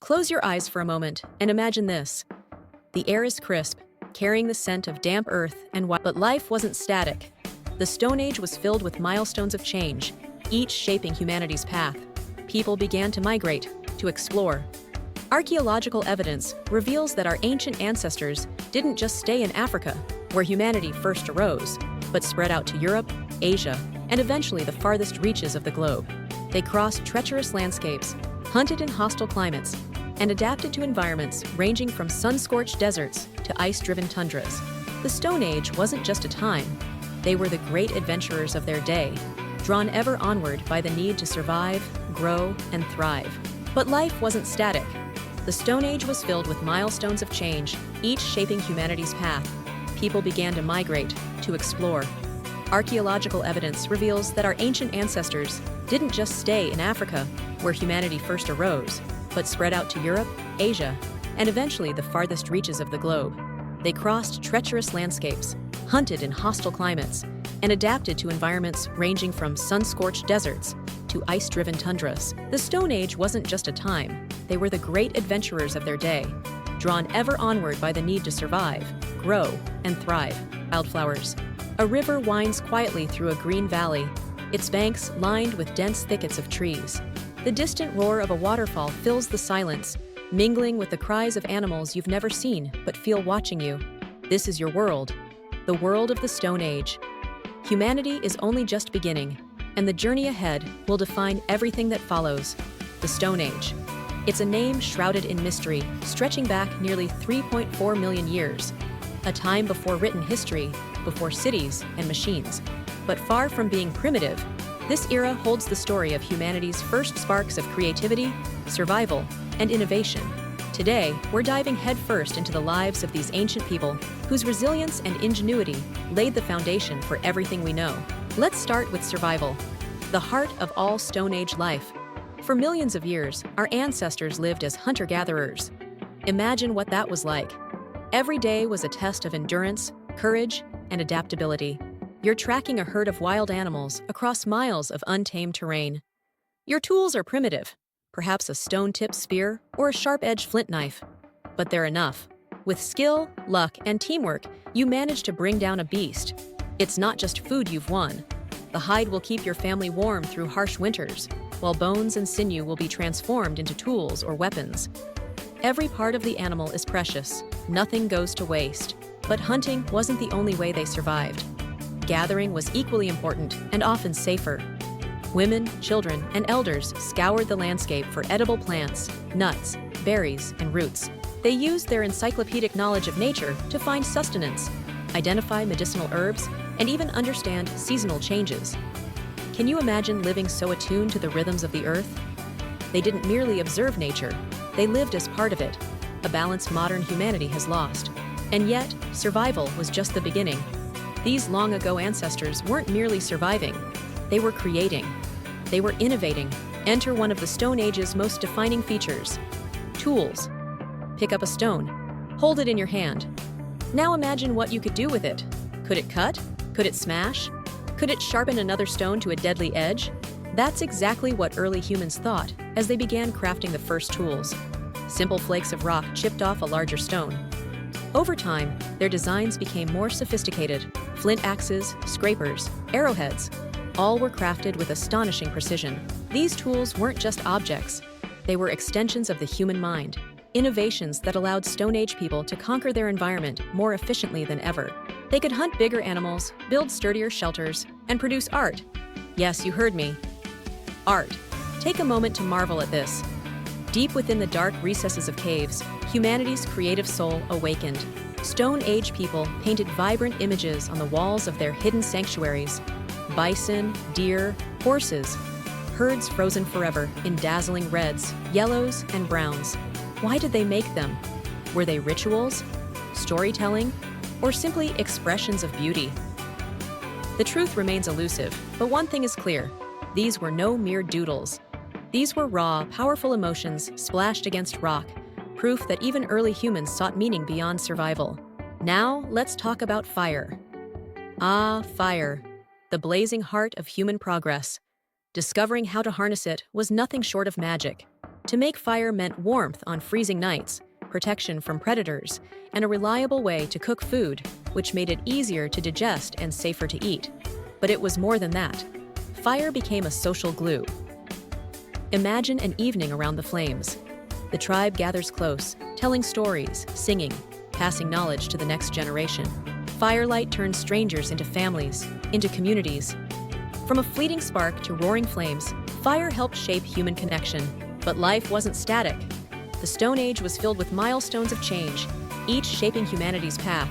Close your eyes for a moment and imagine this. The air is crisp, carrying the scent of damp earth and but life wasn't static. The Stone Age was filled with milestones of change, each shaping humanity's path. People began to migrate, to explore. Archaeological evidence reveals that our ancient ancestors didn't just stay in Africa, where humanity first arose, but spread out to Europe, Asia, and eventually the farthest reaches of the globe. They crossed treacherous landscapes, hunted in hostile climates, and adapted to environments ranging from sun-scorched deserts to ice-driven tundras. The Stone Age wasn't just a time. They were the great adventurers of their day, drawn ever onward by the need to survive, grow, and thrive. But life wasn't static. The Stone Age was filled with milestones of change, each shaping humanity's path. People began to migrate, to explore. Archaeological evidence reveals that our ancient ancestors didn't just stay in Africa, where humanity first arose, but spread out to Europe, Asia, and eventually the farthest reaches of the globe. They crossed treacherous landscapes, hunted in hostile climates, and adapted to environments ranging from sun-scorched deserts to ice-driven tundras. The Stone Age wasn't just a time. They were the great adventurers of their day, drawn ever onward by the need to survive, grow, and thrive. Wildflowers. A river winds quietly through a green valley, its banks lined with dense thickets of trees. The distant roar of a waterfall fills the silence, mingling with the cries of animals you've never seen but feel watching you. This is your world, the world of the Stone Age. Humanity is only just beginning, and the journey ahead will define everything that follows. The Stone Age. It's a name shrouded in mystery, stretching back nearly 3.4 million years, a time before written history, before cities and machines. But far from being primitive, this era holds the story of humanity's first sparks of creativity, survival, and innovation. Today, we're diving headfirst into the lives of these ancient people whose resilience and ingenuity laid the foundation for everything we know. Let's start with survival, the heart of all Stone Age life. For millions of years, our ancestors lived as hunter-gatherers. Imagine what that was like. Every day was a test of endurance, courage, and adaptability. You're tracking a herd of wild animals across miles of untamed terrain. Your tools are primitive, perhaps a stone-tipped spear or a sharp-edged flint knife. But they're enough. With skill, luck, and teamwork, you manage to bring down a beast. It's not just food you've won. The hide will keep your family warm through harsh winters, while bones and sinew will be transformed into tools or weapons. Every part of the animal is precious. Nothing goes to waste. But hunting wasn't the only way they survived. Gathering was equally important and often safer. Women, children, and elders scoured the landscape for edible plants, nuts, berries, and roots. They used their encyclopedic knowledge of nature to find sustenance, identify medicinal herbs, and even understand seasonal changes. Can you imagine living so attuned to the rhythms of the earth? They didn't merely observe nature, they lived as part of it, a balance modern humanity has lost. And yet, survival was just the beginning. These long-ago ancestors weren't merely surviving, they were creating. They were innovating. Enter one of the Stone Age's most defining features: tools. Pick up a stone. Hold it in your hand. Now imagine what you could do with it. Could it cut? Could it smash? Could it sharpen another stone to a deadly edge? That's exactly what early humans thought as they began crafting the first tools. Simple flakes of rock chipped off a larger stone. Over time, their designs became more sophisticated. Flint axes, scrapers, arrowheads, all were crafted with astonishing precision. These tools weren't just objects. They were extensions of the human mind, innovations that allowed Stone Age people to conquer their environment more efficiently than ever. They could hunt bigger animals, build sturdier shelters, and produce art. Yes, you heard me. Art. Take a moment to marvel at this. Deep within the dark recesses of caves, humanity's creative soul awakened. Stone Age people painted vibrant images on the walls of their hidden sanctuaries. Bison, deer, horses, herds frozen forever in dazzling reds, yellows, and browns. Why did they make them? Were they rituals, storytelling, or simply expressions of beauty? The truth remains elusive, but one thing is clear: these were no mere doodles. These were raw, powerful emotions splashed against rock, proof that even early humans sought meaning beyond survival. Now, let's talk about fire. Ah, fire, the blazing heart of human progress. Discovering how to harness it was nothing short of magic. To make fire meant warmth on freezing nights, protection from predators, and a reliable way to cook food, which made it easier to digest and safer to eat. But it was more than that. Fire became a social glue. Imagine an evening around the flames. The tribe gathers close, telling stories, singing, passing knowledge to the next generation. Firelight turns strangers into families, into communities. From a fleeting spark to roaring flames, fire helped shape human connection. But life wasn't static. The Stone Age was filled with milestones of change, each shaping humanity's path.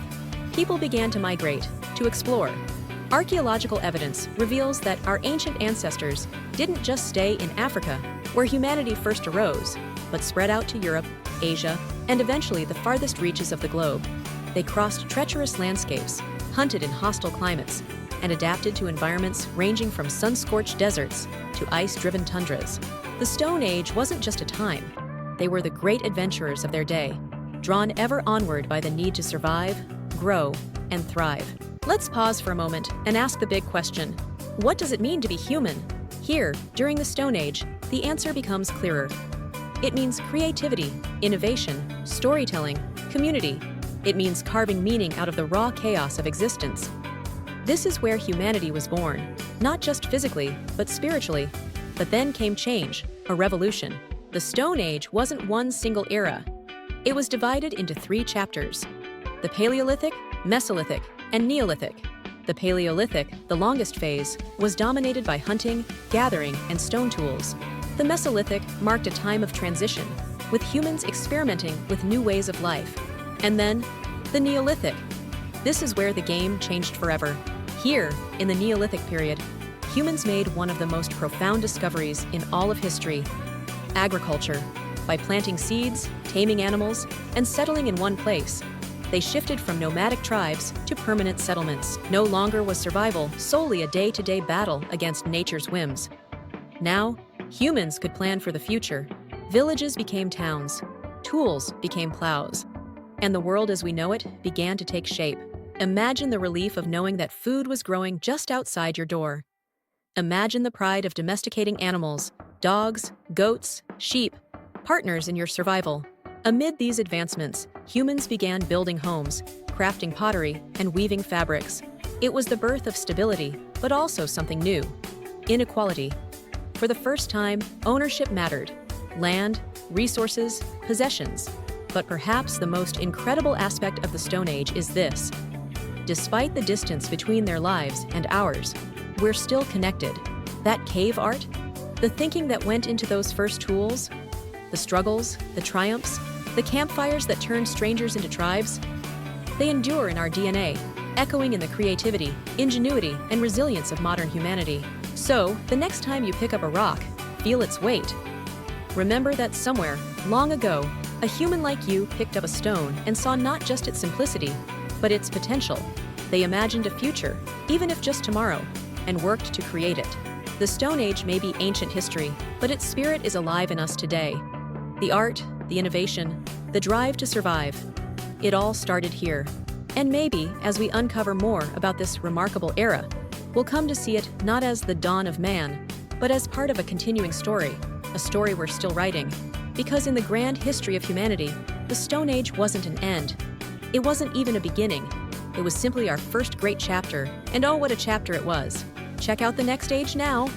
People began to migrate, to explore. Archaeological evidence reveals that our ancient ancestors didn't just stay in Africa, where humanity first arose, but spread out to Europe, Asia, and eventually the farthest reaches of the globe. They crossed treacherous landscapes, hunted in hostile climates, and adapted to environments ranging from sun-scorched deserts to ice-driven tundras. The Stone Age wasn't just a time. They were the great adventurers of their day, drawn ever onward by the need to survive, grow, and thrive. Let's pause for a moment and ask the big question: what does it mean to be human? Here, during the Stone Age, the answer becomes clearer. It means creativity, innovation, storytelling, community. It means carving meaning out of the raw chaos of existence. This is where humanity was born, not just physically, but spiritually. But then came change, a revolution. The Stone Age wasn't one single era. It was divided into 3 chapters: the Paleolithic, Mesolithic, and Neolithic. The Paleolithic, the longest phase, was dominated by hunting, gathering, and stone tools. The Mesolithic marked a time of transition, with humans experimenting with new ways of life. And then, the Neolithic. This is where the game changed forever. Here, in the Neolithic period, humans made one of the most profound discoveries in all of history: agriculture. By planting seeds, taming animals, and settling in one place, they shifted from nomadic tribes to permanent settlements. No longer was survival solely a day-to-day battle against nature's whims. Now, humans could plan for the future. Villages became towns, tools became plows, and the world as we know it began to take shape. Imagine the relief of knowing that food was growing just outside your door. Imagine the pride of domesticating animals, dogs, goats, sheep, partners in your survival. Amid these advancements, humans began building homes, crafting pottery, and weaving fabrics. It was the birth of stability, but also something new: inequality. For the first time, ownership mattered: land, resources, possessions. But perhaps the most incredible aspect of the Stone Age is this: despite the distance between their lives and ours, we're still connected. That cave art, the thinking that went into those first tools, the struggles, the triumphs, the campfires that turned strangers into tribes, they endure in our DNA, echoing in the creativity, ingenuity, and resilience of modern humanity. So, the next time you pick up a rock, feel its weight. Remember that somewhere, long ago, a human like you picked up a stone and saw not just its simplicity, but its potential. They imagined a future, even if just tomorrow, and worked to create it. The Stone Age may be ancient history, but its spirit is alive in us today. The art, the innovation, the drive to survive, it all started here. And maybe, as we uncover more about this remarkable era, we'll come to see it not as the dawn of man, but as part of a continuing story, a story we're still writing. Because in the grand history of humanity, the Stone Age wasn't an end. It wasn't even a beginning. It was simply our first great chapter, and oh, what a chapter it was. Check out the next age now.